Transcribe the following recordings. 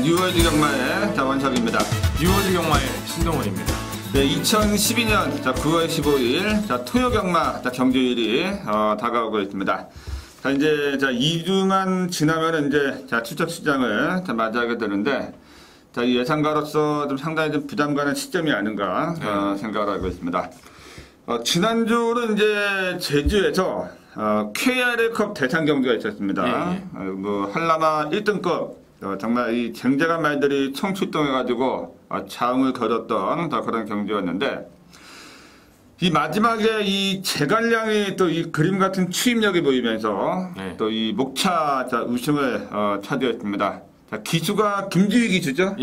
뉴월드 경마의 원석입니다. 뉴월드 경마의 신동원입니다. 네, 2012년 9월 15일 토요 경마 경주일이 다가오고 있습니다. 자, 이제 2주만 지나면 이제 추석 시장을 맞이하게 되는데, 이 예상가로서 좀 상당히 좀 부담 가는 시점이 아닌가 생각을 하고 있습니다. 지난주는 이제 제주에서 KRL컵 대상 경주가 있었습니다. 뭐 한라마 1등급 정말 이 쟁쟁한 말들이 총출동해가지고 자웅을 거뒀던 그런 경주였는데, 이 마지막에 이 제갈량이 또 이 그림 같은 추임력이 보이면서 또 이 목차 우승을 차지했습니다. 자, 기수가 김주희 기수죠?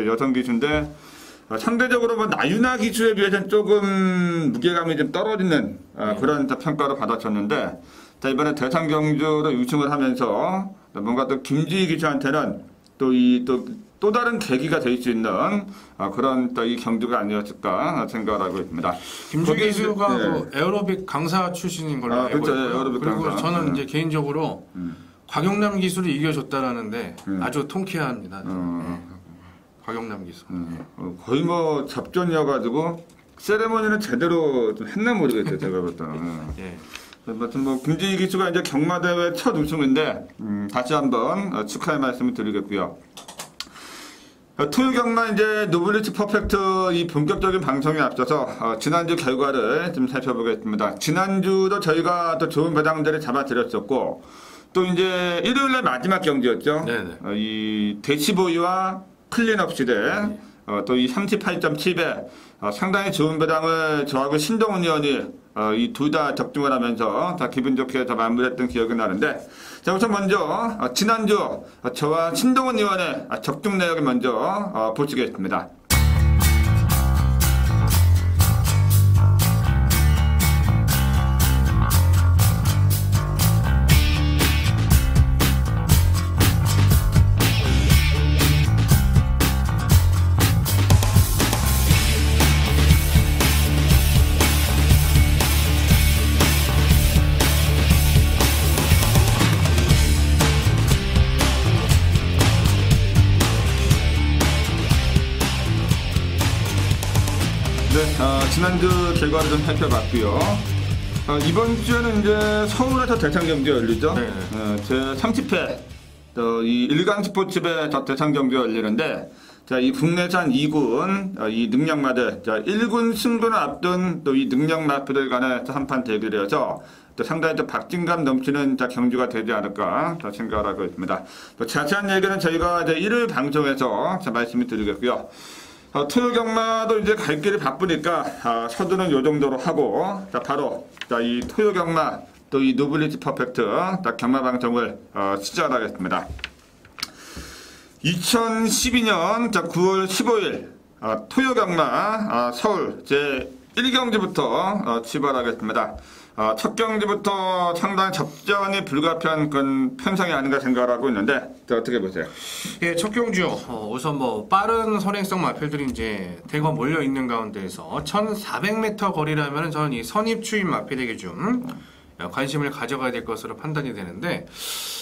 여성 기수인데 상대적으로 뭐 나윤아 기수에 비해서는 조금 무게감이 좀 떨어지는 그런 평가를 받았었는데, 자, 이번에 대상 경주로 우승을 하면서 뭔가 또 김주희 기수한테는 또 다른 계기가 될 수 있는 그런 또 이 경주가 아니었을까 생각을 하고 있습니다. 김주희 기수가 그 에어로빅 강사 출신인 걸로 알고 있고요. 에어로빅 그리고 강사. 저는 이제 개인적으로 곽용남 기수를 이겨줬다라는데 아주 통쾌합니다. 곽용남 기수. 거의 뭐 접전이어가지고 세레머니는 제대로 좀 했나 모르겠어요. 제가 볼 때는. 아무튼 뭐 김주희 기수가 이제 경마대회 첫 우승인데 다시 한번 축하의 말씀을 드리겠고요. 토요 경마 이제 노블리티 퍼펙트 이 본격적인 방송에 앞서서 지난주 결과를 좀 살펴보겠습니다. 지난주도 저희가 또 좋은 배당들을 잡아드렸었고, 또 이제 일요일날 마지막 경기였죠. 이 대시보이와 클린업 시대 또 이 38.7배 상당히 좋은 배당을 저하고 신동훈 의원이 이 둘 다 적중을 하면서 다 기분 좋게 다 마무리했던 기억이 나는데, 자, 우선 먼저 지난주 저와 신동훈 의원의 적중 내역을 먼저 보시겠습니다. 지난주 결과를 좀 살펴봤고요. 이번 주에는 이제 서울에서 대상 경기가 열리죠. 제 30회 이 일간 스포츠배 대상 경기가 열리는데, 자, 이 국내산 2군 이 능력마들 1군 승부를 앞둔 또 이 능력마들 간의 한판 대결이어서 또 상당히 또 박진감 넘치는 경주가 되지 않을까 생각을 하고 있습니다. 또 자세한 얘기는 저희가 이제 일요일 방송에서 말씀을 드리겠고요. 토요 경마도 이제 갈 길이 바쁘니까 서두는 요 정도로 하고, 자, 바로 이 토요 경마 또 이 노블리티 퍼펙트 경마 방송을 시작하겠습니다. 2012년 9월 15일 토요 경마 서울 제 1경기부터 출발하겠습니다. 첫 경기부터 상당히 접전이 불가피한 그런 편성이 아닌가 생각을 하고 있는데, 어떻게 보세요? 예, 첫 경주요. 우선 뭐 빠른 선행성 마필들이 이제 대거 몰려 있는 가운데에서 1,400m 거리라면 저는 이 선입 추임 마필에게 좀 관심을 가져가야 될 것으로 판단이 되는데,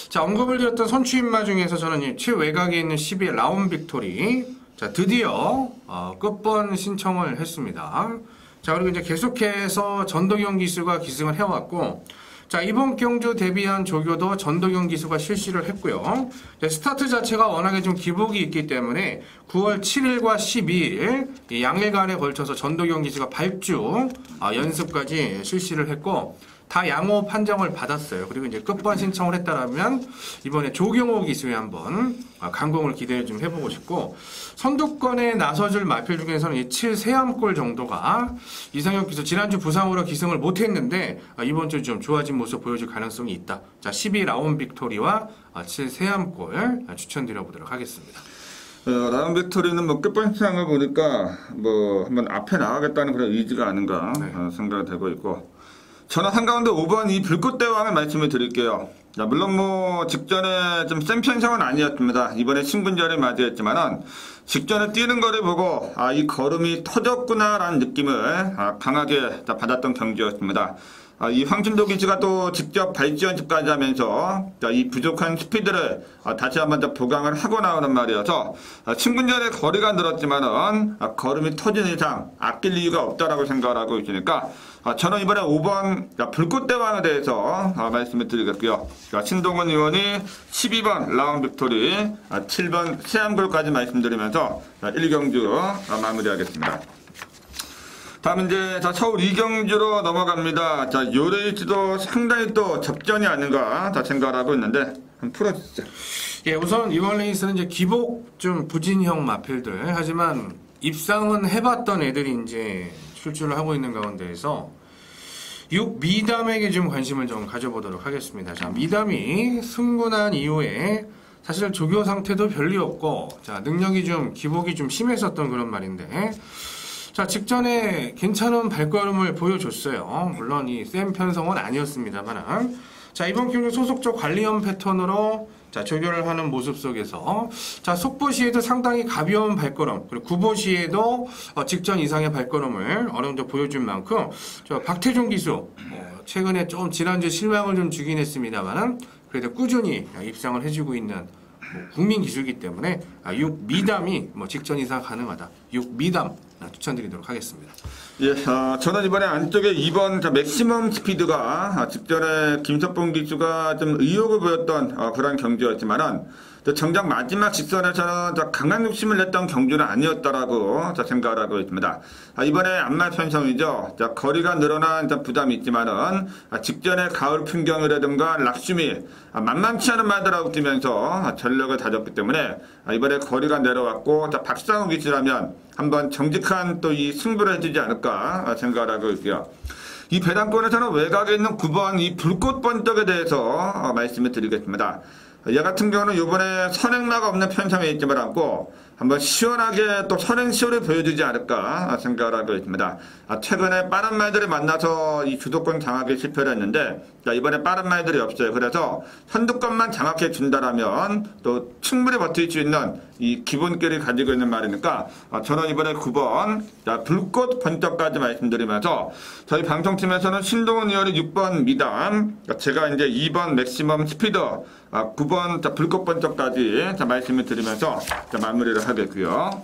자, 언급을 드렸던 선추임마 중에서 저는 이 최외곽에 있는 12의 라운 빅토리, 자, 드디어 끝번 신청을 했습니다. 자, 그리고 이제 계속해서 전도경 기수가 기승을 해왔고, 자, 이번 경주 대비한 조교도 전도경 기수가 실시를 했고요. 스타트 자체가 워낙에 좀 기복이 있기 때문에 9월 7일과 12일 이 양일간에 걸쳐서 전도경 기수가 발주 연습까지 실시를 했고, 다 양호 판정을 받았어요. 그리고 이제 끝번 신청을 했다라면 이번에 조경호 기수에 한번 강공을 기대를 좀 해보고 싶고, 선두권에 나서줄 마필 중에서는 이 7세암골 정도가 이상혁 기수 지난주 부상으로 기승을 못했는데 이번 주 좀 좋아진 모습 보여줄 가능성이 있다. 자, 12 라운 빅토리와 7세암골 추천드려보도록 하겠습니다. 라운 빅토리는 뭐 끝번 신청을 보니까 뭐 한번 앞에 나가겠다는 그런 의지가 아닌가 생각이 되고 있고, 저는 한가운데 5번 이 불꽃대왕을 말씀을 드릴게요. 자, 물론 뭐 직전에 좀 센 편성은 아니었습니다. 이번에 신군절을 맞이했지만은 직전에 뛰는 거를 보고 이 걸음이 터졌구나라는 느낌을 강하게 받았던 경기였습니다. 이 황준도 기수가 또 직접 발주 연습까지 하면서 이 부족한 스피드를 다시 한번 더 보강을 하고 나오는 말이어서 친분전의 거리가 늘었지만은 걸음이 터진 이상 아낄 이유가 없다라고 생각을 하고 있으니까 저는 이번에 5번 불꽃대왕에 대해서 말씀을 드리겠고요. 신동훈 의원이 12번 라운 빅토리, 7번 세암골까지 말씀드리면서 1경주 마무리하겠습니다. 다음 이제 서울 2경주로 넘어갑니다. 요 레이스도 상당히 또 접전이 아닌가 생각을 하고 있는데 한번 풀어주시죠. 예, 우선 이번 레이스는 이제 기복 좀 부진형 마필들, 하지만 입상은 해봤던 애들이 이제 출주를 하고 있는 가운데에서 6 미담에게 좀 관심을 좀 가져보도록 하겠습니다. 자, 미담이 승군한 이후에 사실 조교 상태도 별리였고, 자, 능력이 좀 기복이 좀 심했었던 그런 말인데, 자, 직전에 괜찮은 발걸음을 보여줬어요. 물론 이 센 편성은 아니었습니다만, 자, 이번 경주 소속적 관리형 패턴으로 자, 조교를 하는 모습 속에서 자, 속보 시에도 상당히 가벼운 발걸음, 그리고 구보 시에도 직전 이상의 발걸음을 어느 정도 보여준 만큼 저 박태종 기수 최근에 좀 지난주 실망을 좀 주긴 했습니다만은 그래도 꾸준히 입상을 해주고 있는 국민 기수이기 때문에 6 미담이 직전 이상 가능하다. 6 미담 추천드리도록 하겠습니다. 예, 저는 이번에 안쪽에 2번 맥시멈 스피드가 직전에 김석봉 기수가 좀 의욕을 보였던 그런 경주였지만은 정작 마지막 직선에서는 강한 욕심을 냈던 경주는 아니었다라고 생각을 하고 있습니다. 이번에 안말 편성이죠. 거리가 늘어난 부담이 있지만은 직전에 가을 풍경이라든가 락춤이 만만치 않은 말들하고 뛰면서 전력을 다졌기 때문에 이번에 거리가 내려왔고 박상우 기수라면 한번 정직한 또 이 승부를 해주지 않을까 생각을 하고 있고요. 이 배당권에서는 외곽에 있는 9번 이 불꽃 번쩍에 대해서 말씀을 드리겠습니다. 얘 같은 경우는 이번에 선행마가 없는 편성에 있지만 않고 한번 시원하게 또 선행시호를 보여주지 않을까 생각을 하고 있습니다. 최근에 빠른 말들을 만나서 이 주도권 장악에 실패를 했는데 이번에 빠른 말들이 없어요. 그래서 선두권만 장악해 준다라면 또 충분히 버틸 수 있는 이 기본기를 가지고 있는 말이니까 저는 이번에 9번 불꽃 번쩍까지 말씀드리면서 저희 방송팀에서는 신동훈 의원이 6번 미담, 제가 이제 2번 맥시멈 스피드, 9번 불꽃 번쩍까지 말씀을 드리면서 마무리를 하겠고요.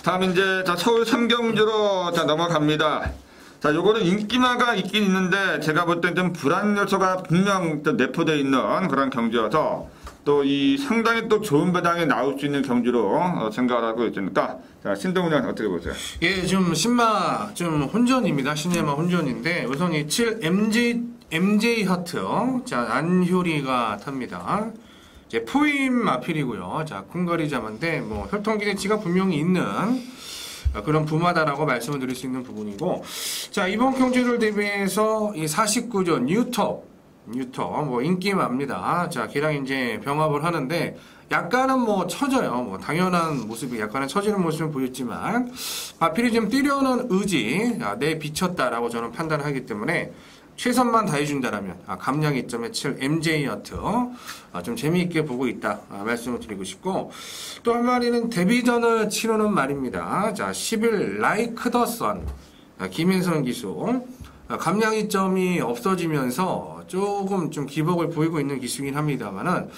다음 이제 서울 3경주로 넘어갑니다. 자, 요거는 인기마가 있긴 있는데 제가 볼 땐 좀 불안 요소가 분명 내포되어 있는 그런 경주여서 또 이 상당히 또 좋은 배당이 나올 수 있는 경주로 생각을 하고 있으니까 자, 신동훈 의원 어떻게 보세요? 예, 좀 신마 좀 혼전입니다. 신예마 혼전인데 우선 이 7 MJ 하트, 자, 안효리가 탑니다. 이제 포임 마필이고요. 자, 쿵거리 자만데 혈통 기대치가 분명히 있는 그런 부마다라고 말씀을 드릴 수 있는 부분이고, 자, 이번 경주를 대비해서 이 49조 뉴터 인기마입니다. 자, 걔랑 이제 병합을 하는데 약간은 처져요. 당연한 모습이 약간은 처지는 모습을 보였지만 마필이 좀 뛰려는 의지, 내 비쳤다라고 저는 판단하기 때문에 최선만 다해준다라면 감량 2.7 MJ 아트 좀 재미있게 보고 있다 말씀을 드리고 싶고, 또 한 마리는 데뷔전을 치르는 말입니다. 자, 10일 라이크 더 선 김현선 기수 감량 2점이 없어지면서 조금 좀 기복을 보이고 있는 기수이긴 합니다만은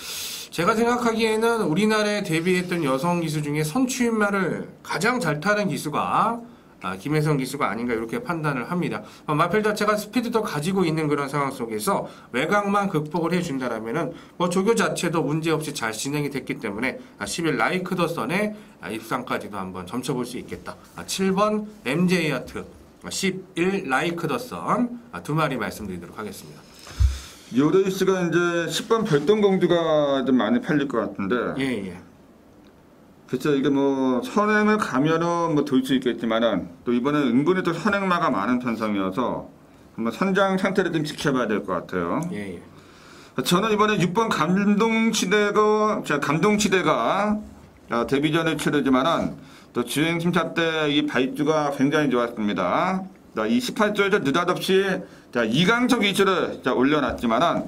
제가 생각하기에는 우리나라에 데뷔했던 여성 기수 중에 선추임말을 가장 잘 타는 기수가 김혜성 기수가 아닌가 이렇게 판단을 합니다. 마필 자체가 스피드도 가지고 있는 그런 상황 속에서 외곽만 극복을 해준다라면은 조교 자체도 문제없이 잘 진행이 됐기 때문에 10일 라이크 더 선의 입상까지도 한번 점쳐볼 수 있겠다. 7번 MJ 아트, 11 라이크 더 선 두 마리 말씀드리도록 하겠습니다. 요 레이스가 이제 10번 별똥공주가 좀 많이 팔릴 것 같은데. 예. 그렇죠. 이게 선행을 가면은 돌 수 있겠지만은 또 이번에 은근히 또 선행마가 많은 편성이어서 한번 선장 상태를 좀 지켜봐야 될 것 같아요. 예. 저는 이번에 6번 감동치대가 데뷔전을 치르지만은 또 주행 심사 때 이 발주가 굉장히 좋았습니다. 이 18조에서 느닷없이 이강석 위주를 올려놨지만은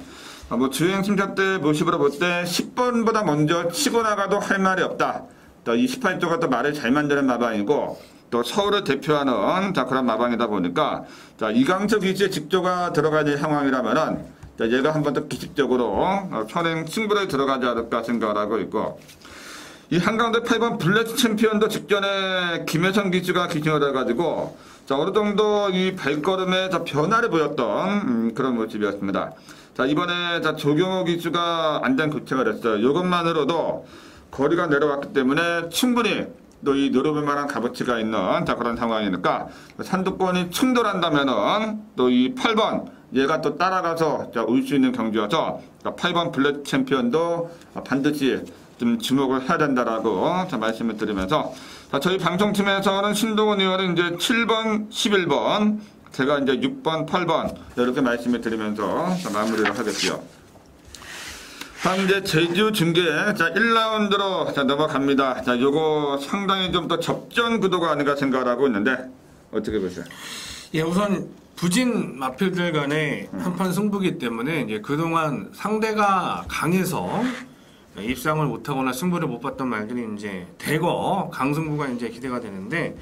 주행 심사 때 모습으로 볼 때 10번보다 먼저 치고 나가도 할 말이 없다. 이 18조가 또 말을 잘 만드는 마방이고, 또 서울을 대표하는 자 그런 마방이다 보니까 자 이강철 기수의 직조가 들어가는 상황이라면은 자 얘가 한 번 더 기식적으로 선행 승부를 들어가지 않을까 생각을 하고 있고 이 한가운데 8번 블랙 챔피언도 직전에 김혜성 기수가 기승을 해가지고 자 어느 정도 이 발걸음에 자 변화를 보였던 그런 모습이었습니다. 자 이번에 자 조경호 기수가 안전 교체가 됐어요. 이것만으로도 거리가 내려왔기 때문에 충분히 또 이 노려볼 만한 값어치가 있는 자 그런 상황이니까 선두권이 충돌한다면은 또 이 8번 얘가 또 따라가서 올 수 있는 경주여서 8번 블랙 챔피언도 반드시 좀 주목을 해야 된다라고 자 말씀을 드리면서 자 저희 방송팀에서는 신동훈 의원은 이제 7번, 11번 제가 이제 6번, 8번 이렇게 말씀을 드리면서 자 마무리를 하겠고요. 다음 이제 제주 중계 자 1라운드로 자 넘어갑니다. 자 요거 상당히 좀 더 접전 구도가 아닌가 생각하고 있는데 어떻게 보세요? 예, 우선 부진 마필들 간의 한판 승부기 때문에 이제 그동안 상대가 강해서 입상을 못하거나 승부를 못 봤던 말들이 이제 대거 강승부가 이제 기대가 되는데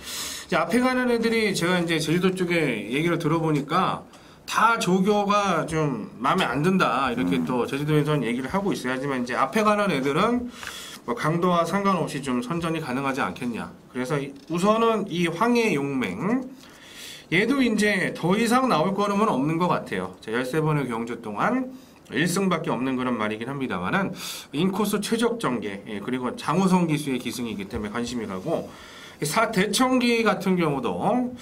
이제 앞에 가는 애들이 제가 이제 제주도 쪽에 얘기를 들어보니까 다 조교가 좀 마음에 안 든다 이렇게 또 제주도에서는 얘기를 하고 있어요. 하지만 이제 앞에 가는 애들은 뭐 강도와 상관없이 좀 선전이 가능하지 않겠냐. 그래서 우선은 이 황해 용맹 얘도 이제 더 이상 나올 거름은 없는 것 같아요. 13번의 경주 동안 1승밖에 없는 그런 말이긴 합니다만은 인코스 최적 전개 그리고 장우성 기수의 기승이기 때문에 관심이 가고 사대청기 같은 경우도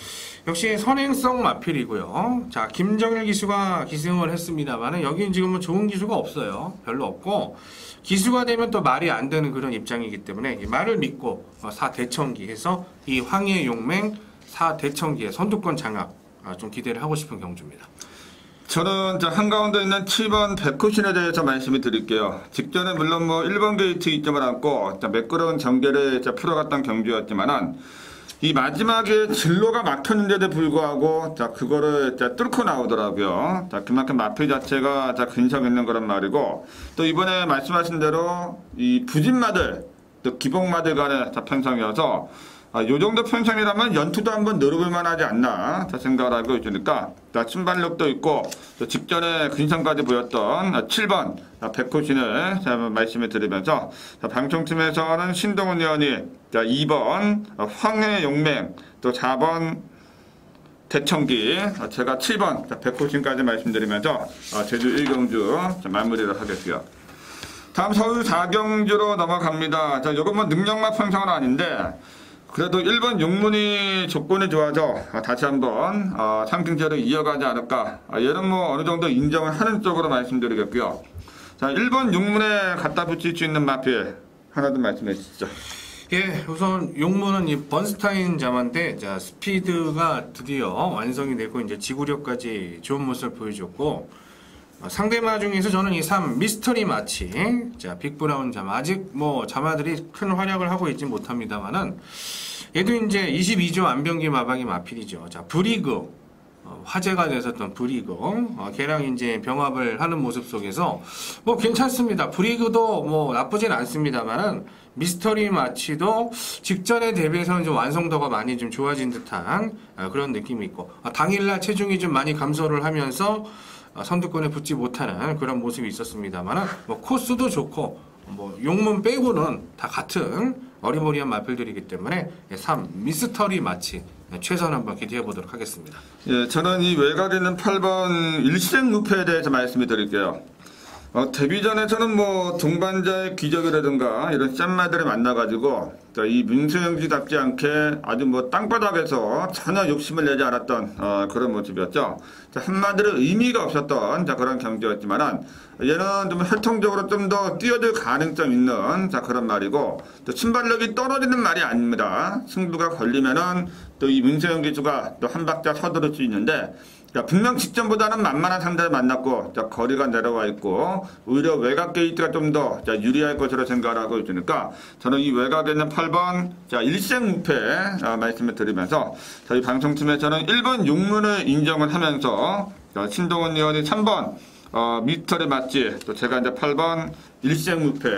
역시 선행성 마필이고요. 자 김정일 기수가 기승을 했습니다만은 여기 지금은 좋은 기수가 없어요. 별로 없고 기수가 되면 또 말이 안 되는 그런 입장이기 때문에 말을 믿고 사대청기 해서 이 황해 용맹 사대청기의 선두권 장악 좀 기대를 하고 싶은 경주입니다. 저는 한가운데 있는 7번 백호신에 대해서 말씀을 드릴게요. 직전에 물론 뭐 1번 게이트 이점을 안고 매끄러운 전개를 풀어갔던 경주였지만은 이 마지막에 진로가 막혔는데도 불구하고 그거를 뚫고 나오더라고요. 그만큼 마필 자체가 근성 있는 그런 말이고 또 이번에 말씀하신 대로 이 부진마들 또 기복마들 간의 편성이어서 요 정도 편성이라면 연투도 한번 노려볼 만하지 않나 생각을 하고 있으니까 순발력도 있고 또 직전에 근성까지 보였던 7번 백호신을 말씀을 드리면서 방송팀에서는 신동훈 의원이 2번 황해 용맹 또 4번 대청기 제가 7번 백호신까지 말씀드리면서 제주 1경주 마무리를 하겠고요. 다음 서울 4경주로 넘어갑니다. 요건 뭐 능력만 편성은 아닌데 그래도 1번 용문이 조건이 좋아서 다시 한번 상승세를 이어가지 않을까 얘는 뭐 어느 정도 인정을 하는 쪽으로 말씀드리겠고요. 자 1번 용문에 갖다 붙일 수 있는 마필 하나 더 말씀해 주시죠. 예, 우선 용문은 이 번스타인 자만데 자 스피드가 드디어 완성이 되고 이제 지구력까지 좋은 모습을 보여줬고 상대마 중에서 저는 이 3 미스터리 마치 자 빅브라운 자마 아직 뭐 자마들이 큰 활약을 하고 있지 못합니다만은 얘도 이제 22조 안병기 마방이 마필이죠. 자 브리그 화제가 됐었던 브리그 걔랑 이제 병합을 하는 모습 속에서 뭐 괜찮습니다. 브리그도 뭐 나쁘진 않습니다만은 미스터리 마치도 직전에 대비해서는 좀 완성도가 많이 좀 좋아진 듯한 그런 느낌이 있고 당일날 체중이 좀 많이 감소를 하면서 선두권에 붙지 못하는 그런 모습이 있었습니다만 뭐 코스도 좋고 뭐 용문 빼고는 다 같은 어리버리한 마필들이기 때문에 3 미스터리 마치 최선 한번 기대해 보도록 하겠습니다. 예, 저는 이 외곽에 있는 8번 일생 루페에 대해서 말씀을 드릴게요. 데뷔전에서는 뭐 동반자의 기적이라든가 이런 짠마들을 만나가지고 이 민수형지답지 않게 아주 뭐 땅바닥에서 전혀 욕심을 내지 않았던 그런 모습이었죠. 한마디로 의미가 없었던 그런 경기였지만은 얘는 좀 혈통적으로 좀 더 뛰어들 가능성 있는 그런 말이고 또 순발력이 떨어지는 말이 아닙니다. 승부가 걸리면은 또 이 민수형 기수가 또 한 박자 서두를 수 있는데 분명 직전보다는 만만한 상대를 만났고 거리가 내려와 있고 오히려 외곽 게이트가 좀 더 유리할 것으로 생각하고 있으니까 저는 이 외곽에 있는 8번 일생무패 말씀을 드리면서 저희 방송팀에서는 1번 용문을 인정을 하면서 신동훈 의원이 3번 미스터리 맞지 또 제가 이제 8번 일생무패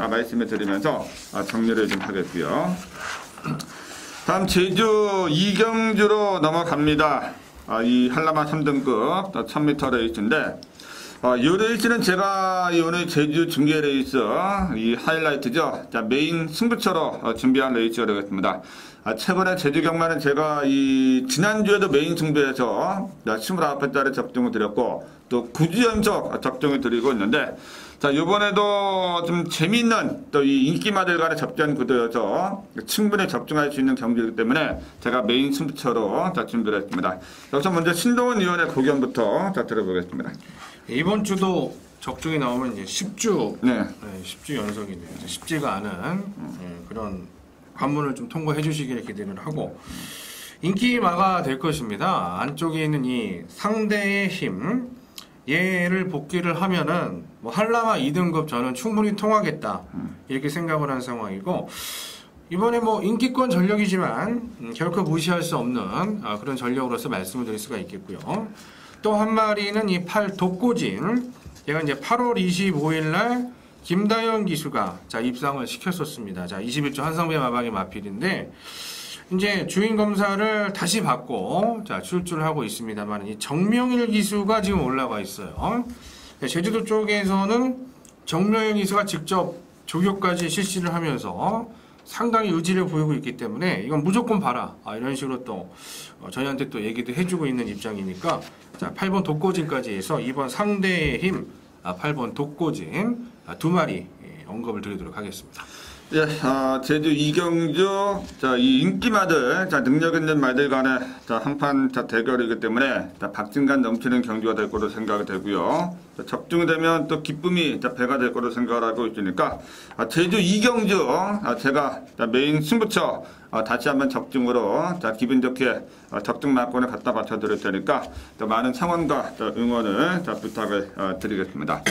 말씀을 드리면서 정리를 좀 하겠고요. 다음 제주 이경주로 넘어갑니다. 이 한라마 3등급 1000m 레이스인데 이 레이스는 제가 오늘 제주 중계 레이스 이 하이라이트죠. 자, 메인 승부처로 준비한 레이스가 되겠습니다. 최근에 제주 경마는 제가 이 지난주에도 메인 승부에서 29배짜리 적중을 드렸고 또 9주 연속 적중을 드리고 있는데 자, 이번에도 좀 재미있는 또 이 인기마들 간의 접전 구도여서 충분히 적중할 수 있는 경기이기 때문에 제가 메인 승부처로 준비를 했습니다. 여기서 먼저 신동훈 의원의 고견부터 들어보겠습니다. 이번 주도 적중이 나오면 이제 10주, 네. 10주 연속이네요. 쉽지가 않은 그런 관문을 좀 통과해 주시기를 기대를 하고 인기마가 될 것입니다. 안쪽에 있는 이 상대의 힘 얘를 복귀를 하면은 뭐 한라마 2등급 저는 충분히 통하겠다 이렇게 생각을 한 상황이고 이번에 뭐 인기권 전력이지만 결코 무시할 수 없는 그런 전력으로서 말씀을 드릴 수가 있겠고요. 또 한 마리는 이 8 독고진 얘가 이제 8월 25일 날 김다현 기수가 입상을 시켰었습니다. 21조 한성배 마방의 마필인데 이제 주인 검사를 다시 받고 출주를 하고 있습니다만 이 정명일 기수가 지금 올라가 있어요. 제주도 쪽에서는 정명일 기수가 직접 조교까지 실시를 하면서 상당히 의지를 보이고 있기 때문에 이건 무조건 봐라 이런 식으로 또 저희한테 또 얘기도 해주고 있는 입장이니까 8번 독고진까지 해서 이번 상대의 힘 8번 독고진 두 마리 언급을 드리도록 하겠습니다. 예, 제주 이경주, 이 인기마들, 능력 있는 말들 간의 한판 대결이기 때문에 박진감 넘치는 경기가 될 거로 생각이 되고요. 적중이 되면 또 기쁨이 배가 될 거로 생각을 하고 있으니까 제주 이경주, 제가 메인 승부처 다시 한번 적중으로 기분 좋게 적중 만권을 갖다 바쳐드릴 테니까 많은 성원과 응원을 부탁을 드리겠습니다.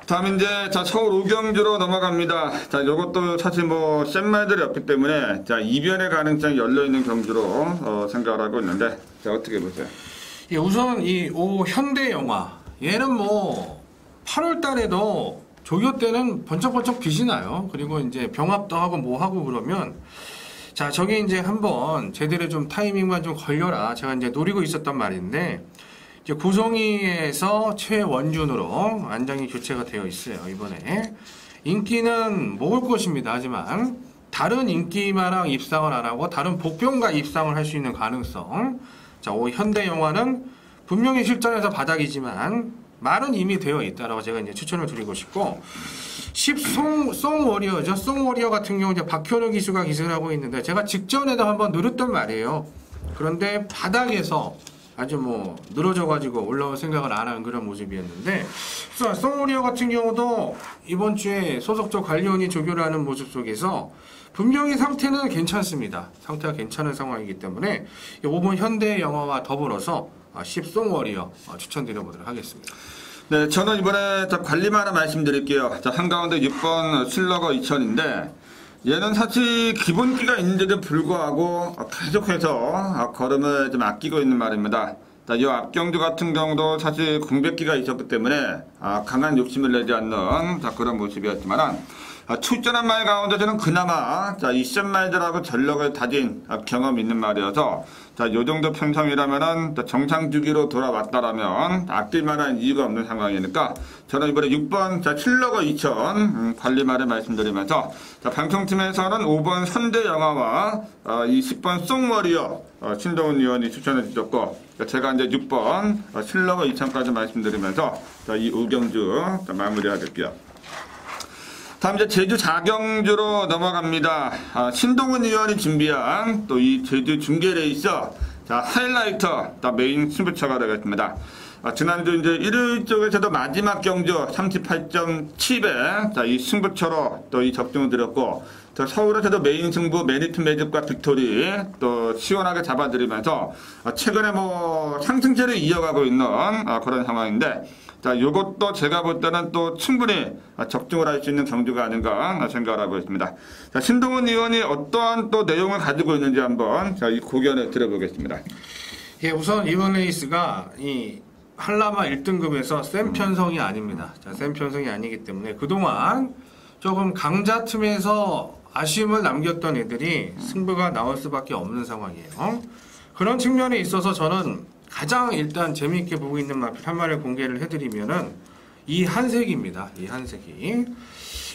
다음 이제 서울 오경주로 넘어갑니다. 이것도 사실 뭐 센 말들이 없기 때문에 이변의 가능성이 열려 있는 경주로 생각을 하고 있는데 어떻게 보세요? 예, 우선 이 현대 영화 얘는 뭐 8월 달에도 조교 때는 번쩍번쩍 빛이 나요. 그리고 이제 병합도 하고 뭐 하고 그러면 저게 이제 한번 제대로 좀 타이밍만 좀 걸려라 제가 이제 노리고 있었단 말인데. 이제 구성이에서 최원준으로 안장이 교체가 되어 있어요. 이번에 인기는 먹을 것입니다. 하지만 다른 인기마랑 입상을 안 하고 다른 복병과 입상을 할 수 있는 가능성. 현대 영화는 분명히 실전에서 바닥이지만 말은 이미 되어 있다라고 제가 이제 추천을 드리고 싶고 10 송워리어죠. 송워리어 같은 경우 이제 박현우 기수가 기술을 하고 있는데 제가 직전에도 한번 누렸단 말이에요. 그런데 바닥에서 아주 뭐 늘어져가지고 올라올 생각을 안 하는 그런 모습이었는데 송오리어 같은 경우도 이번 주에 소속적 관리원이 조교를 하는 모습 속에서 분명히 상태는 괜찮습니다. 상태가 괜찮은 상황이기 때문에 5번 현대 영화와 더불어서 10 송오리어 추천드려보도록 하겠습니다. 네, 저는 이번에 관리만 하나 말씀드릴게요. 한가운데 6번 슬러거 2000인데 얘는 사실 기본기가 있는데도 불구하고 계속해서 걸음을 좀 아끼고 있는 말입니다. 이 앞경주 같은 경우도 사실 공백기가 있었기 때문에 강한 욕심을 내지 않는 그런 모습이었지만 출전한 말 가운데서는 그나마 이 센 말들하고 전력을 다진 경험이 있는 말이어서 요 정도 편성이라면은 정상 주기로 돌아왔다라면 아낄 만한 이유가 없는 상황이니까 저는 이번에 6번 슬러거 2000 관리말을 말씀드리면서 방송팀에서는 5번 선대 영화와 이 10번 송워리어 신동훈 의원이 추천해 주셨고 제가 이제 6번 슬러거 2000까지 말씀드리면서 이 오경주 마무리하겠고요. 다음 이제 제주 자경주로 넘어갑니다. 신동훈 의원이 준비한 또 이 제주 중계 레이스 하이라이터 메인 승부처가 되겠습니다. 지난주 이제 일요일 쪽에서도 마지막 경주 38.7배 이 승부처로 또 이 적중을 드렸고 서울에서도 메인 승부 메리트 매직과 빅토리 또 시원하게 잡아드리면서 최근에 뭐 상승세를 이어가고 있는 그런 상황인데 요것도 제가 볼 때는 또 충분히 적중을 할 수 있는 경주가 아닌가 생각을 하고 있습니다. 신동훈 의원이 어떠한 또 내용을 가지고 있는지 한번 이 고견을 들어보겠습니다. 예, 우선 이번 레이스가 이 한라마 1등급에서 센 편성이 아닙니다. 센 편성이 아니기 때문에 그동안 조금 강자 틈에서 아쉬움을 남겼던 애들이 승부가 나올 수밖에 없는 상황이에요. 그런 측면에 있어서 저는 가장 일단 재미있게 보고 있는 마필 한 마리를 공개를 해드리면은 이 한색입니다. 이 한색이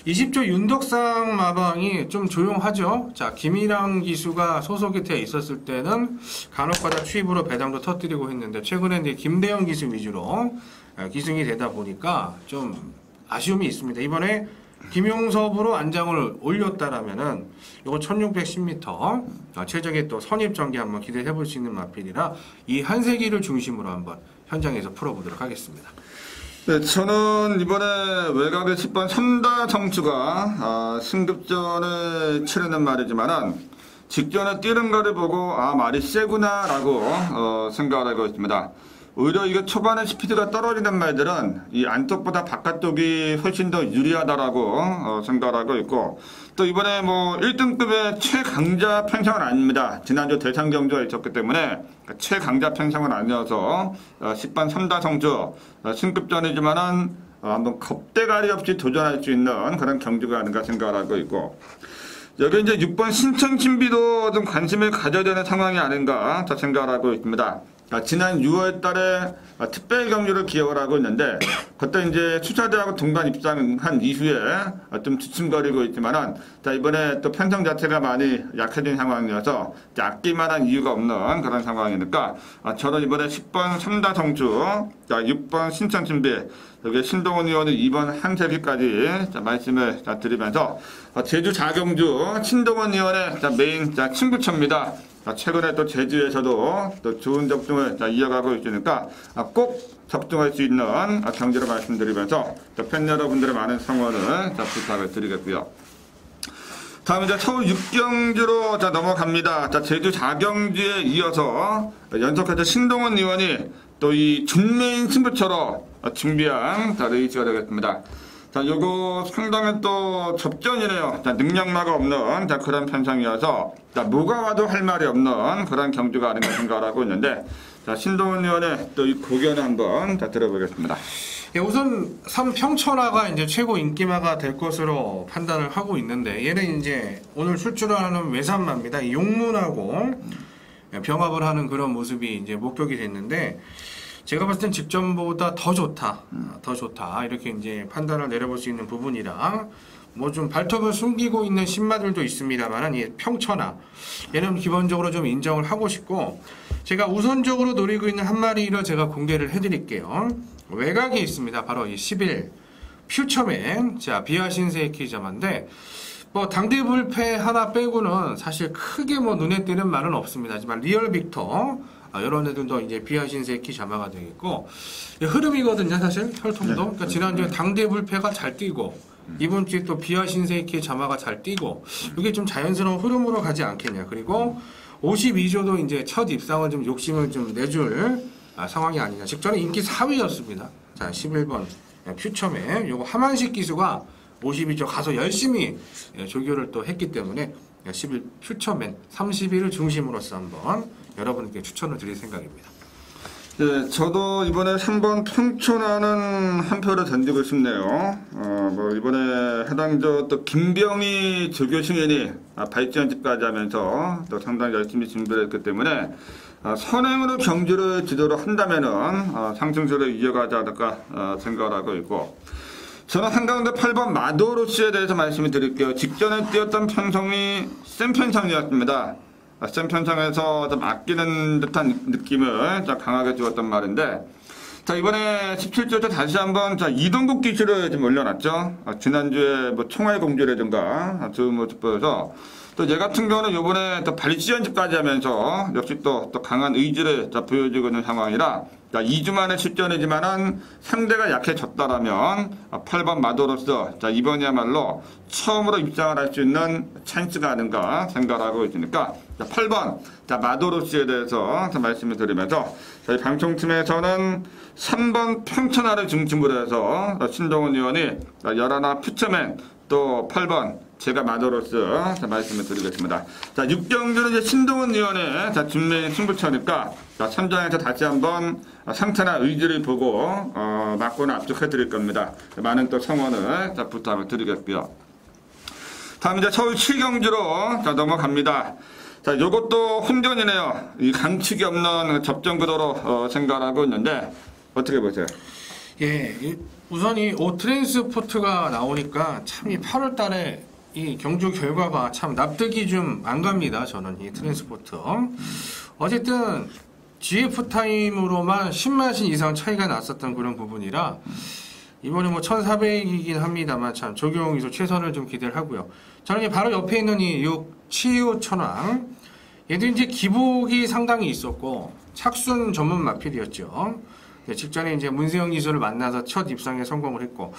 20조 윤덕상 마방이 좀 조용하죠. 자, 김일랑 기수가 소속이 되어 있었을 때는 간혹가다 추입으로 배당도 터뜨리고 했는데 최근에 이제 김대영 기수 위주로 기승이 되다 보니까 좀 아쉬움이 있습니다. 이번에 김용섭으로 안장을 올렸다라면은 이거 1610m 최적의 또 선입 전개 한번 기대해 볼 수 있는 마필이라 이 한세기를 중심으로 한번 현장에서 풀어보도록 하겠습니다. 네, 저는 이번에 외곽의 10번 3다 정추가 승급전을 치르는 말이지만은 직전에 뛰는 거를 보고 말이 세구나라고 생각을 하고 있습니다. 오히려 이게 초반에 스피드가 떨어지는 말들은 이 안쪽보다 바깥쪽이 훨씬 더 유리하다라고 생각을 하고 있고, 또 이번에 뭐 1등급의 최강자 편성은 아닙니다. 지난주 대상 경주가 있었기 때문에 최강자 편성은 아니어서 10번 3다 정주 승급전이지만은 한번 겁대가리 없이 도전할 수 있는 그런 경주가 아닌가 생각을 하고 있고, 여기 이제 6번 신천신비도 좀 관심을 가져야 되는 상황이 아닌가 생각을 하고 있습니다. 지난 6월 달에 특별 경주를 기억을 하고 있는데, 그때 이제 수사대하고 동반 입상한 이후에 좀 주춤거리고 있지만은, 이번에 또 편성 자체가 많이 약해진 상황이어서 아낄만한 이유가 없는 그런 상황이니까, 저는 이번에 10번 3다 정주, 6번 신천신비, 여기 신동훈 의원이 2번 한세기까지 말씀을 드리면서, 제주 자경주 신동훈 의원의 메인 친구처입니다. 최근에 또 제주에서도 또 좋은 적중을 이어가고 있으니까 꼭 적중할 수 있는 경기로 말씀드리면서 팬 여러분들의 많은 성원을 부탁을 드리겠고요. 다음 이제 서울 6경주로 넘어갑니다. 제주 4경주에 이어서 연속해서 신동훈 의원이 또 이 준메인 승부처로 준비한 레이스가 되겠습니다. 요거 상당히 또 접전이네요. 능력마가 없는 그런 편성이어서 뭐가 와도 할 말이 없는 그런 경주가 아닌가 생각을 하고 있는데, 신동훈 의원의 또 이 고견을 한번 들어보겠습니다. 예, 우선 3평천하가 이제 최고 인기마가 될 것으로 판단을 하고 있는데, 얘는 이제 오늘 출출하는 외산마입니다. 이 용문하고 병합을 하는 그런 모습이 이제 목격이 됐는데, 제가 봤을 땐 직전보다 더 좋다. 이렇게 이제 판단을 내려볼 수 있는 부분이랑, 뭐 좀 발톱을 숨기고 있는 신마들도 있습니다만은, 이 평천하. 얘는 기본적으로 좀 인정을 하고 싶고, 제가 우선적으로 노리고 있는 한 마리를 제가 공개를 해드릴게요. 외곽에 있습니다. 바로 이 11 퓨처맨. 자, 비아신세의 키자마인데, 뭐 당대불패 하나 빼고는 사실 크게 뭐 눈에 띄는 말은 없습니다. 하지만 리얼 빅터, 이런 애들도 이제 비아신세의 키 자마가 되겠고, 흐름이거든요, 사실 혈통도. 그러니까 지난주에 당대불패가 잘 뛰고, 이번 주에 또 비아신세의 키 자마가 잘 뛰고, 이게 좀 자연스러운 흐름으로 가지 않겠냐. 그리고 52조도 이제 첫 입상을 좀 욕심을 좀 내줄 상황이 아니냐. 직전에 인기 4위였습니다. 자, 11번 퓨처맨. 요거 하만식 기수가 52조 가서 열심히 조교를 또 했기 때문에 11 퓨처맨 30위를 중심으로서 한번 여러분께 추천을 드릴 생각입니다. 네, 저도 이번에 3번 평촌하는 한 표를 던지고 싶네요. 뭐 이번에 해당조 또 김병희 조교 승인이 발전집까지 하면서 또 상당히 열심히 준비를 했기 때문에 선행으로 경주를 지도를 한다면은 상승세를 이어가지 않을까 생각을 하고 있고, 저는 한가운데 8번 마도로스에 대해서 말씀을 드릴게요. 직전에 뛰었던 편성이 센 편성이었습니다. 센 편성에서 좀 아끼는 듯한 느낌을 강하게 주었단 말인데, 이번에 17조 때 다시 한번 이동국 기수를 좀 올려놨죠. 지난주에 뭐 총알공주라든가 좋은 모습 보여서, 또 얘 같은 경우는 요번에 또 발지연집까지 하면서 역시 또 강한 의지를 보여주고 있는 상황이라, 2주 만에 출전이지만은 상대가 약해졌다라면 8번 마도로스, 이번이야말로 처음으로 입장을 할 수 있는 찬스가 아닌가 생각하고 있으니까 8번 마도로스에 대해서 말씀을 드리면서, 저희 방송팀에서는 3번 평천하를 중심으로 해서 신동훈 의원이 11 퓨처맨, 또 8번 제가 마도로스 말씀을 드리겠습니다. 6경주는 이제 신동훈 의원의 준메인 승부처니까 선장에서 다시 한번 상태나 의지를 보고 맞고는 압축해 드릴 겁니다. 많은 또 성원을 부탁을 드리겠고요. 다음 이제 서울 7경주로 자, 넘어갑니다. 자, 요것도 혼전이네요. 이 강측이 없는 접전 구도로 생각하고 있는데 어떻게 보세요? 예, 우선 이 오트랜스포트가 나오니까 참 이 8월 달에 이 경주 결과가 참 납득이 좀 안 갑니다. 저는 이 트랜스포트. 어쨌든 GF 타임으로만 10마신 이상 차이가 났었던 그런 부분이라 이번에 뭐 1400이긴 합니다만 참 적용이소 최선을 좀 기대를 하고요. 저는 이제 바로 옆에 있는 이 6 치유 천왕 얘도 이제 기복이 상당히 있었고 착순 전문 마필이었죠. 직전에 이제 문세영 기수를 만나서 첫 입상에 성공을 했고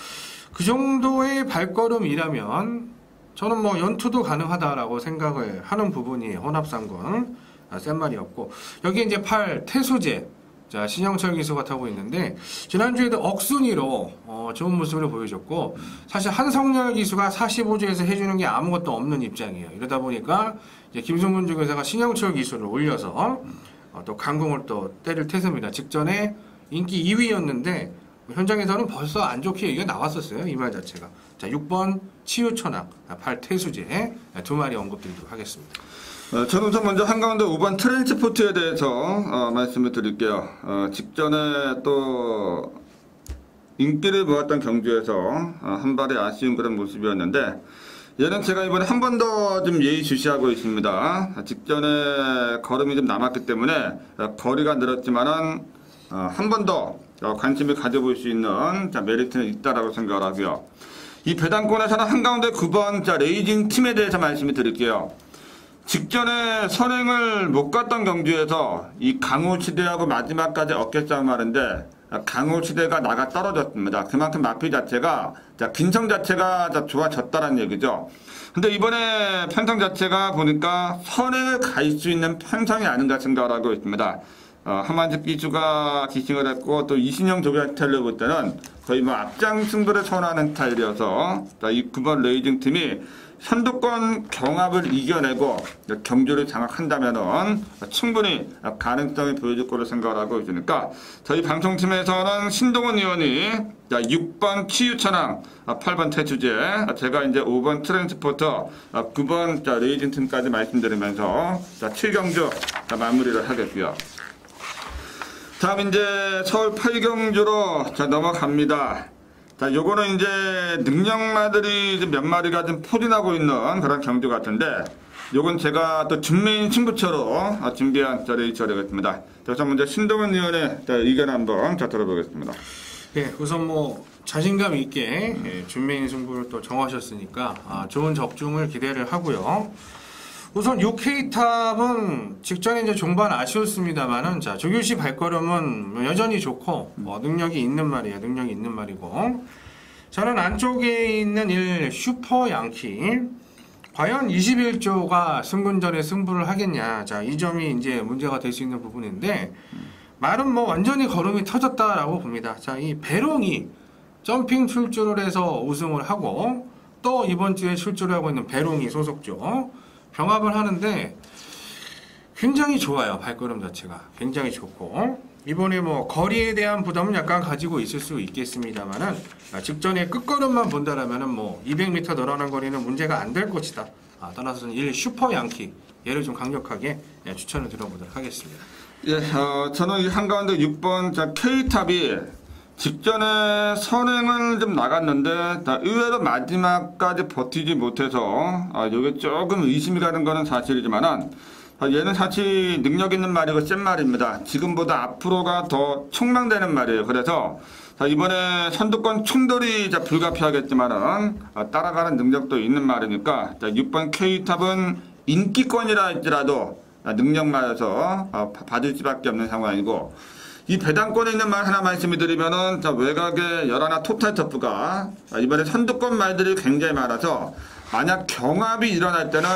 그 정도의 발걸음이라면 저는 뭐 연투도 가능하다라고 생각을 하는 부분이 혼합상군 센 말이었고 여기 이제 8 태수제 자 신영철 기수가 타고 있는데 지난주에도 억순위로 좋은 모습을 보여줬고 사실 한성열 기수가 45주에서 해주는 게 아무것도 없는 입장이에요. 이러다 보니까 이제 김승문 중교사가 신영철 기수를 올려서 또 강공을 또 때릴 태세입니다. 직전에 인기 2위였는데 현장에서는 벌써 안 좋게 얘기가 나왔었어요. 이 말 자체가. 자 6번 치유천왕 8 태수제 두 마리 언급드리도록 하겠습니다. 저는 우선 먼저 한가운데 5번 트랜스포트에 대해서 말씀을 드릴게요. 직전에 또 인기를 모았던 경주에서 한 발이 아쉬운 그런 모습이었는데 얘는 제가 이번에 한 번 더 좀 예의주시하고 있습니다. 직전에 걸음이 좀 남았기 때문에 거리가 늘었지만은 한 번 더 관심을 가져볼 수 있는 메리트는 있다라고 생각을 하고요. 이 배당권에서는 한가운데 9번 레이징 팀에 대해서 말씀을 드릴게요. 직전에 선행을 못 갔던 경주에서 이 강호치대하고 마지막까지 어깨싸움 하는데 강호치대가 나가 떨어졌습니다. 그만큼 마필 자체가 긴성 자체가 좋아졌다는 얘기죠. 근데 이번에 편성 자체가 보니까 선행을 갈 수 있는 편성이 아닌가 생각을 하고 있습니다. 하만직 기수가 기승을 했고 또 이신영 조교 스타일로 볼 때는 거의 뭐 앞장 승부를 선호하는 스타일이어서 이 9번 레이징 팀이 선두권 경합을 이겨내고 경주를 장악한다면은 충분히 가능성이 보여줄 거로 생각을 하고 있으니까 저희 방송팀에서는 신동훈 의원이 6번 치유천왕, 8번 태주제, 제가 이제 5번 트랜스포터, 9번 레이징 팀까지 말씀드리면서 7경주 마무리를 하겠고요. 다음 이제 서울 8경주로 넘어갑니다. 자, 요거는 이제 능력마들이 몇 마리가 좀 포진하고 있는 그런 경주 같은데, 요건 제가 또 준메인 승부처로 준비한 레이처리겠습니다. 그래서 먼저 신동훈 의원의 의견 한번 들어보겠습니다. 예, 우선 뭐 자신감 있게 준메인 승부를 또 정하셨으니까 좋은 적중을 기대를 하고요. 우선 6K탑은 직전에 이제 종반 아쉬웠습니다만은 자 조규씨 발걸음은 여전히 좋고 뭐 능력이 있는 말이에요. 능력이 있는 말이고 저는 안쪽에 있는 1 슈퍼 양키 과연 21조가 승군전에 승부를 하겠냐. 자 이 점이 이제 문제가 될 수 있는 부분인데 말은 뭐 완전히 걸음이 터졌다라고 봅니다. 자 이 배롱이 점핑 출주를 해서 우승을 하고 또 이번 주에 출주를 하고 있는 배롱이 소속조 병합을 하는데 굉장히 좋아요. 발걸음 자체가 굉장히 좋고 이번에 뭐 거리에 대한 부담은 약간 가지고 있을 수 있겠습니다만은 직전에 끝걸음만 본다라면은 뭐 200m 늘어난 거리는 문제가 안 될 것이다. 따라서는 1 슈퍼 양키 얘를 좀 강력하게 추천을 드려보도록 하겠습니다. 예, 저는 이 한가운데 6번 K탑이 직전에 선행을 좀 나갔는데 의외로 마지막까지 버티지 못해서 이게 조금 의심이 가는 거는 사실이지만은 얘는 사실 능력 있는 말이고 센 말입니다. 지금보다 앞으로가 더 촉망되는 말이에요. 그래서 이번에 선두권 충돌이 불가피하겠지만은 따라가는 능력도 있는 말이니까 6번 K탑은 인기권이라 할지라도 능력 말에서 받을 수밖에 없는 상황이고 이 배당권에 있는 말 하나 말씀을 드리면은 외곽에 열하나 토탈 터프가 이번에 선두권 말들이 굉장히 많아서 만약 경합이 일어날 때는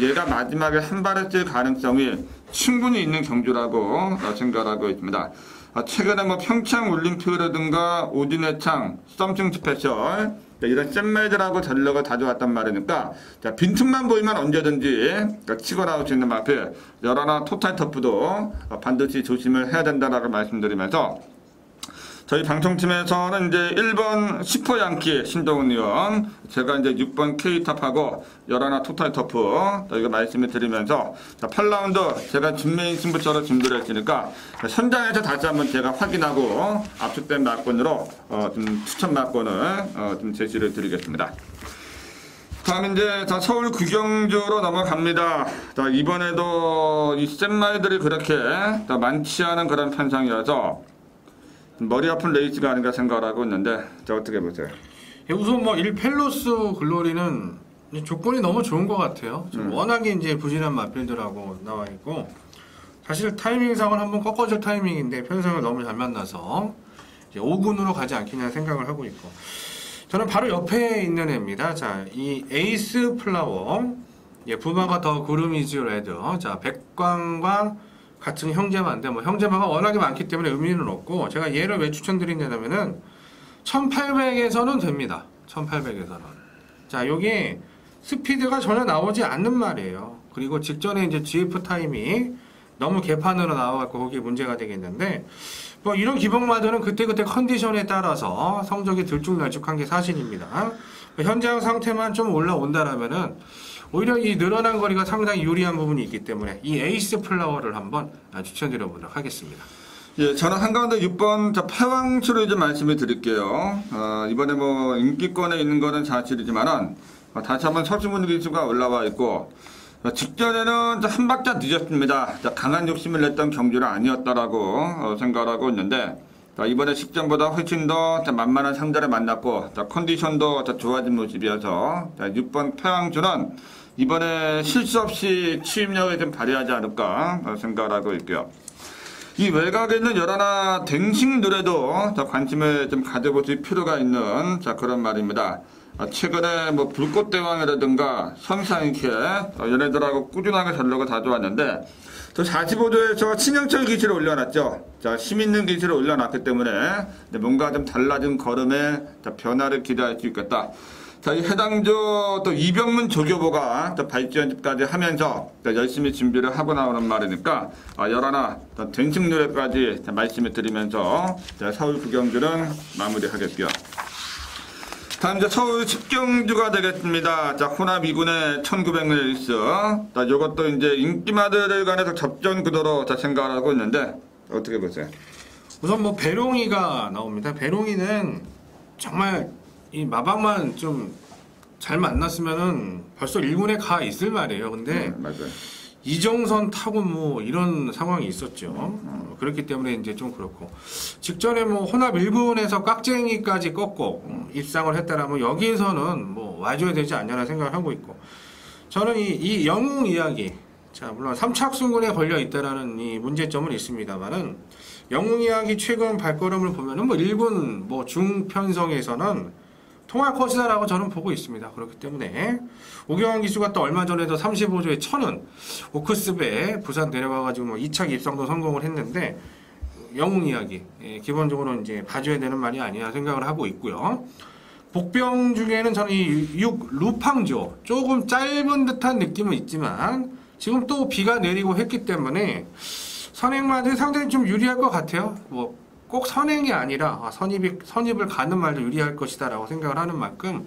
얘가 마지막에 한 발을 찔 가능성이 충분히 있는 경주라고 생각하고 있습니다. 최근에 뭐 평창 올림픽이라든가 오진해창, 썸씽 스페셜 이런 잼매들하고 전력을 다져왔단 말이니까 빈틈만 보이면 언제든지 치고 나올 수 있는 마필 열하나 토탈 터프도 반드시 조심을 해야 된다라고 말씀드리면서 저희 방송팀에서는 이제 1번 슈퍼 양키 신동훈 의원, 제가 이제 6번 K탑하고 11 토탈 터프 이거 말씀을 드리면서 8라운드 제가 준메인 승부처로 준비를 했으니까 현장에서 다시 한번 제가 확인하고 압축된 막권으로 좀 추천 막권을 좀 제시를 드리겠습니다. 다음 이제 서울 구경주로 넘어갑니다. 이번에도 이 셋마이들이 그렇게 많지 않은 그런 편성이어서 머리 아픈 레이스가 아닌가 생각을 하고 있는데 어떻게 보세요? 우선 뭐 1펠로스 글로리는 조건이 너무 좋은 것 같아요. 워낙에 이제 부진한 마필들하고 나와 있고 사실 타이밍상은 한번 꺾어줄 타이밍인데 편성을 너무 잘 만나서 이제 5군으로 가지 않겠냐 생각을 하고 있고 저는 바로 옆에 있는 애입니다. 자, 이 에이스 플라워, 부마가 더 구름이즈 레드, 자 백광과 같은 형제마인데 뭐 형제마가 워낙에 많기 때문에 의미는 없고 제가 얘를 왜 추천드리냐면은 1800에서는 됩니다. 1800에서는. 자, 여기 스피드가 전혀 나오지 않는 말이에요. 그리고 직전에 이제 GF 타임이 너무 개판으로 나와갖고 거기에 문제가 되겠는데 뭐 이런 기복마들은 그때그때 컨디션에 따라서 성적이 들쭉날쭉한 게 사실입니다. 현장 상태만 좀 올라온다라면은 오히려 이 늘어난 거리가 상당히 유리한 부분이 있기 때문에 이 에이스 플라워를 한번 추천드려 보도록 하겠습니다. 예, 저는 한가운데 6번 패왕추를 좀 말씀을 드릴게요. 이번에 뭐 인기권에 있는 거는 사실이지만은 다시 한번 서주문 기수가 올라와 있고 직전에는 한 박자 늦었습니다. 강한 욕심을 냈던 경주는 아니었다라고 생각하고 있는데 이번에 직전보다 훨씬 더 만만한 상대를 만났고 컨디션도 더 좋아진 모습이어서 6번 패왕주는 이번에 실수 없이 추임력을 좀 발휘하지 않을까 생각을 하고 있고요. 이 외곽에 있는 열하나 댕식 노래도 관심을 좀 가져보실 필요가 있는 그런 말입니다. 최근에 뭐 불꽃대왕이라든가 선상이케 얘네들하고 꾸준하게 전력을 다져왔는데 또 45조에서 친형철 기술을 올려놨죠. 자, 힘 있는 기술을 올려놨기 때문에 뭔가 좀 달라진 걸음에 변화를 기대할 수 있겠다. 자, 이 해당조 또 이병문 조교보가 또 발전까지 하면서 열심히 준비를 하고 나오는 말이니까 열하나 댕식 노래까지 말씀을 드리면서 서울 구경주는 마무리하겠고요. 다음 이제 서울 습경주가 되겠습니다. 자, 혼합 2군의 1900레이스. 자, 요것도 이제 인기마들에 관해서 접전 구도로 생각을 하고 있는데, 어떻게 보세요? 우선 뭐 배롱이가 나옵니다. 배롱이는 정말 이 마방만 좀 잘 만났으면은 벌써 1군에 가 있을 말이에요. 근데 맞아요. 이정선 타고 뭐 이런 상황이 있었죠. 그렇기 때문에 이제 좀 그렇고 직전에 뭐 혼합 1군에서 깍쟁이까지 꺾고 입상을 했다라면 여기에서는 뭐 와줘야 되지 않냐는 생각을 하고 있고 저는 이 영웅 이야기 자 물론 삼착순군에 걸려 있다라는 이 문제점은 있습니다만은 영웅 이야기 최근 발걸음을 보면은 뭐 1군 뭐 중편성에서는 통할 것이다라고 저는 보고 있습니다. 그렇기 때문에 오경환 기수가 또 얼마 전에도 35조에 1000은 오크스베 부산 내려가가지고 뭐 2차 입상도 성공을 했는데 영웅 이야기 기본적으로 이제 봐줘야 되는 말이 아니야 생각을 하고 있고요. 복병 중에는 저는 이 6 루팡조 조금 짧은 듯한 느낌은 있지만 지금 또 비가 내리고 했기 때문에 선행마들이 상당히 좀 유리할 것 같아요. 뭐 꼭 선행이 아니라 선입을 가는 말도 유리할 것이다 라고 생각을 하는 만큼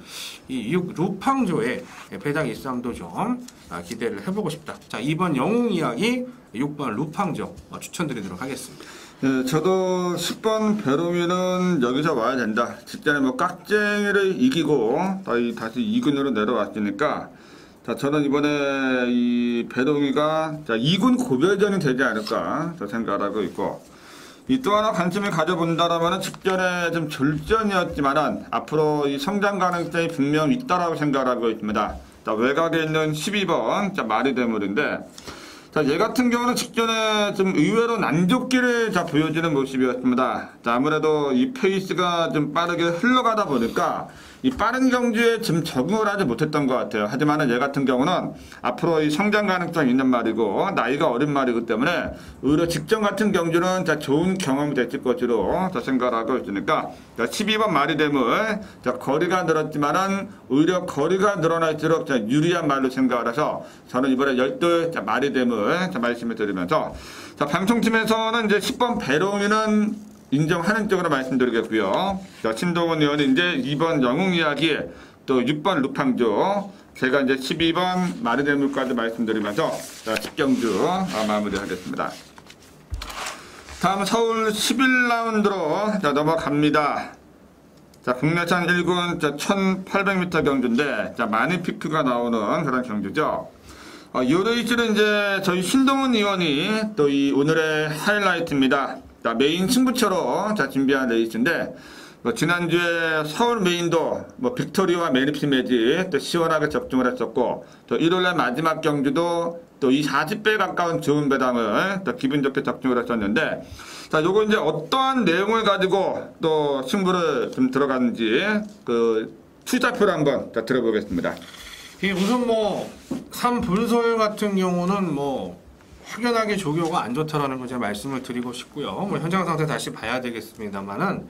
이 6 루팡조의 배당 입상도 좀 기대를 해보고 싶다. 자, 2번 영웅 이야기 6번 루팡조 추천드리도록 하겠습니다. 네, 저도 10번 배롱이는 여기서 와야 된다. 직전에 뭐 깍쟁이를 이기고 다시 2군으로 내려왔으니까 자, 저는 이번에 이 배롱이가 2군 고별전이 되지 않을까 생각을 하고 있고 이 또 하나 관심을 가져본다라면 직전에 좀 졸전이었지만은 앞으로 이 성장 가능성이 분명 있다라고 생각을 하고 있습니다. 자, 외곽에 있는 12번 마리 대물인데 자, 얘 같은 경우는 직전에 좀 의외로 난조기를 보여주는 모습이었습니다. 자, 아무래도 이 페이스가 좀 빠르게 흘러가다 보니까 이 빠른 경주에 좀 적응을 하지 못했던 것 같아요. 하지만 얘 같은 경우는 앞으로 이 성장 가능성이 있는 말이고 나이가 어린 말이기 때문에 오히려 직전 같은 경주는 좋은 경험이 됐을 것으로 생각을 하고 있으니까 12번 마리대물 거리가 늘었지만은 오히려 거리가 늘어날수록 유리한 말로 생각을 해서 저는 이번에 12 마리대물 말씀을 드리면서 방송팀에서는 이제 10번 배롱이는 인정하는 쪽으로 말씀드리겠고요. 자, 신동훈 의원이 이제 2번 영웅 이야기, 또 6번 루팡조, 제가 이제 12번 마르데물까지 말씀드리면서 자, 10경주 마무리하겠습니다. 다음 서울 11라운드로 자, 넘어갑니다. 자, 국내산 1군 1800m 경주인데 자, 많은 피크가 나오는 그런 경주죠. 이 레이스는 이제 저희 신동훈 의원이 또 이 오늘의 하이라이트입니다. 자, 메인 승부처로 자, 준비한 레이스인데 지난주에 서울 메인도 빅토리와 메리피 매지 또 시원하게 접종을 했었고, 또 일요일날 마지막 경주도 또 이 40배 가까운 좋은 배당을 또 기분 좋게 접종을 했었는데, 자, 요거 이제 어떠한 내용을 가지고 또 승부를 좀 들어갔는지 그 투자표를 한번 자, 들어보겠습니다. 우선 3분설 같은 경우는 확연하게 조교가 안 좋다라는 걸 제가 말씀을 드리고 싶고요. 현장 상태 다시 봐야 되겠습니다만은,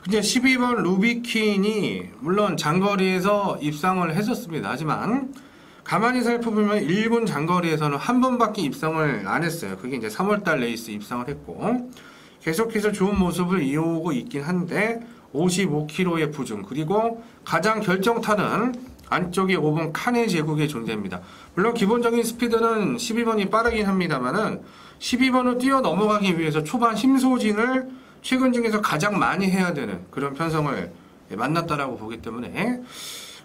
근데 12번 루비퀸이 물론 장거리에서 입상을 했었습니다. 하지만 가만히 살펴보면 1군 장거리에서는 한 번밖에 입상을 안 했어요. 그게 이제 3월달 레이스 입상을 했고, 계속해서 좋은 모습을 이어오고 있긴 한데 55km의 부중, 그리고 가장 결정타는 안쪽에 5번 카네 제국의 존재입니다. 물론 기본적인 스피드는 12번이 빠르긴 합니다만은 12번을 뛰어 넘어가기 위해서 초반 힘소진을 최근 중에서 가장 많이 해야 되는 그런 편성을 만났다라고 보기 때문에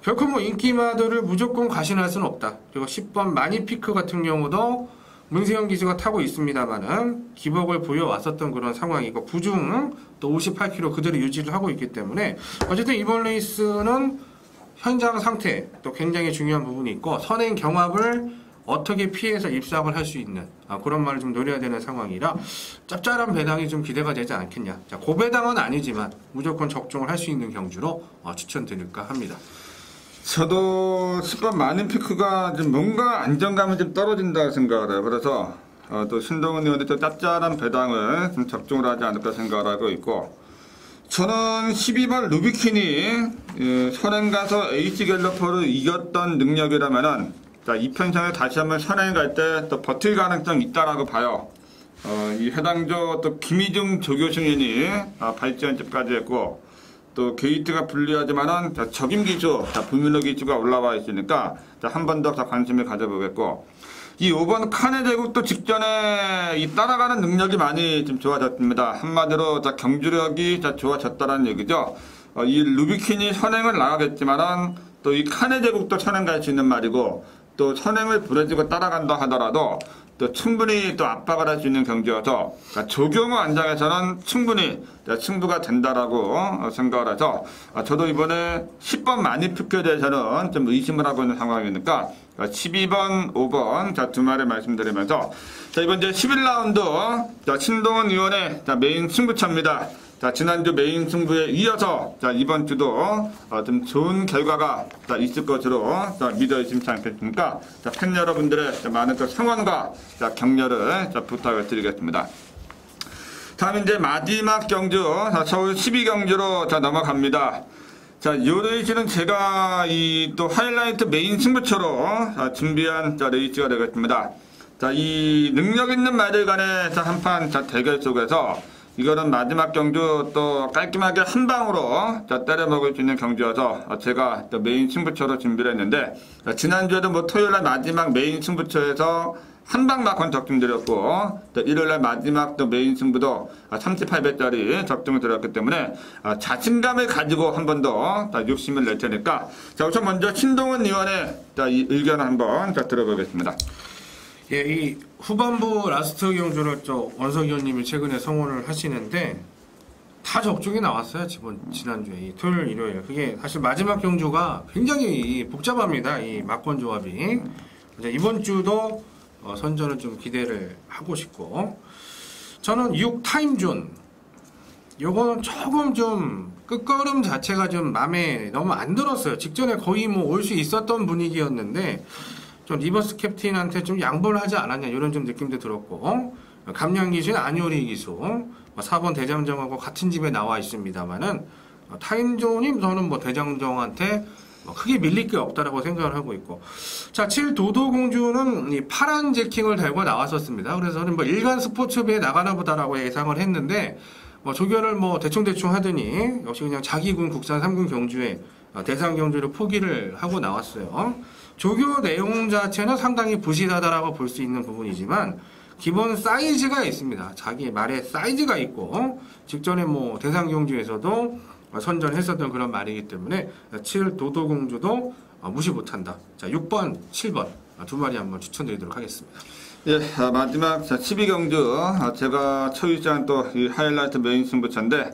결코 인기마들을 무조건 과신할 수는 없다. 그리고 10번 마니피크 같은 경우도 문세영 기수가 타고 있습니다만은 기복을 보여왔었던 그런 상황이고, 부중 또 58km 그대로 유지를 하고 있기 때문에 어쨌든 이번 레이스는 현장 상태 또 굉장히 중요한 부분이 있고, 선행 경합을 어떻게 피해서 입상을 할 수 있는 그런 말을 좀 노려야 되는 상황이라 짭짤한 배당이 좀 기대가 되지 않겠냐. 자, 고배당은 아니지만 무조건 적중을 할 수 있는 경주로 추천드릴까 합니다. 저도 10번 마니피크가 좀 뭔가 안정감이 좀 떨어진다 생각을 해요. 그래서 또 신동훈 의원이 또 짭짤한 배당을 좀 적중을 하지 않을까 생각을 하고 있고, 저는 12번 루비킨이 선행 가서 에이스 갤러퍼를 이겼던 능력이라면은 자, 이 편성에 다시 한번 선행 갈 때 또 버틸 가능성이 있다라고 봐요. 이 해당조 또 김희중 조교승인이 발전집까지 했고, 또 게이트가 불리하지만은 적임 기수, 부밀러 기수가 올라와 있으니까 한 번 더 관심을 가져보겠고, 이 5번 카네 제국도 직전에 이 따라가는 능력이 많이 좀 좋아졌습니다. 한마디로 경주력이 좋아졌다는 얘기죠. 이 루비킨이 선행을 나가겠지만은 또 이 카네 제국도 선행 갈 수 있는 말이고, 또 선행을 부러지고 따라간다 하더라도 또 충분히 또 압박을 할 수 있는 경기여서 조경호 안장에서는 충분히 승부가 된다라고 생각을 해서 저도 이번에 10번 마니피크에 대해서는 좀 의심을 하고 있는 상황이니까 12번, 5번 두 마리 말씀드리면서 자, 이번 이제 11라운드 신동훈 의원의 메인 승부처입니다. 자, 지난주 메인 승부에 이어서 이번 주도 좀 좋은 결과가 있을 것으로 믿어 의심치 않겠습니까? 팬 여러분들의 많은 성원과 격려를 부탁을 드리겠습니다. 다음 이제 마지막 경주 서울 12경주로 넘어갑니다. 자, 이 레이스는 제가 이 또 하이라이트 메인 승부처로 준비한 레이스가 되겠습니다. 자, 이 능력 있는 말들 간의 한판 대결 속에서 이거는 마지막 경주 또 깔끔하게 한 방으로 때려 먹을 수 있는 경주여서 제가 또 메인 승부처로 준비를 했는데, 지난주에도 토요일날 마지막 메인 승부처에서 한 방 마컨 적중드렸고, 또 일요일날 마지막 또 메인 승부도 38배짜리 적중을 드렸기 때문에 자신감을 가지고 한 번 더 욕심을 낼 테니까, 자, 우선 먼저 신동훈 의원의 이 의견을 한번 들어보겠습니다. 예, 이 후반부 라스트 경주를 원석 의원님이 최근에 성원을 하시는데 다 적중이 나왔어요. 지난주에 이 토요일, 일요일. 그게 사실 마지막 경주가 굉장히 복잡합니다. 이 막권 조합이. 이제 이번 주도 선전을 좀 기대를 하고 싶고, 저는 6 타임존 요거는 조금 좀 끝걸음 자체가 좀 마음에 너무 안 들었어요. 직전에 거의 올 수 있었던 분위기였는데 좀 리버스 캡틴한테 좀 양보를 하지 않았냐, 이런 좀 느낌도 들었고, 감량 기수는 안효리 기수 4번 대장정하고 같은 집에 나와 있습니다만은 타임존이 저는 대장정한테 크게 밀릴 게 없다라고 생각을 하고 있고, 자, 7 도도공주는 이 파란 제킹을 달고 나왔었습니다. 그래서 저는 일간 스포츠부에 나가나 보다라고 예상을 했는데 조결을 대충 하더니 역시 그냥 자기군 국산 3군 경주에 대상 경주를 포기를 하고 나왔어요. 조교 내용 자체는 상당히 부실하다라고 볼 수 있는 부분이지만 기본 사이즈가 있습니다. 자기 말에 사이즈가 있고 직전에 대상 경주에서도 선전했었던 그런 말이기 때문에 7 도도공주도 무시 못한다. 자, 6번, 7번 두 마리 한번 추천드리도록 하겠습니다. 예, 마지막 12경주 제가 초유장 또 이 하이라이트 메인 승부차인데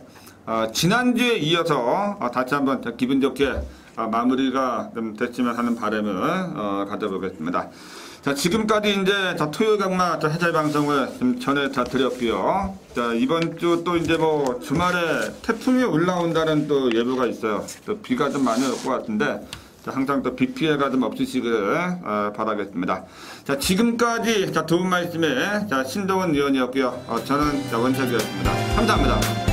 지난주에 이어서 다시 한번 기분 좋게 마무리가 좀 됐으면 하는 바람을 가져보겠습니다. 자, 지금까지 이제 토요강마 해설 방송을 좀 전해 드렸고요. 자, 이번 주 또 이제 주말에 태풍이 올라온다는 또 예보가 있어요. 또 비가 좀 많이 올 것 같은데 항상 또 비 피해가 좀 없으시기를 바라겠습니다. 자, 지금까지 도움 말씀에 신동원 의원이었고요. 저는 원석이었습니다. 감사합니다.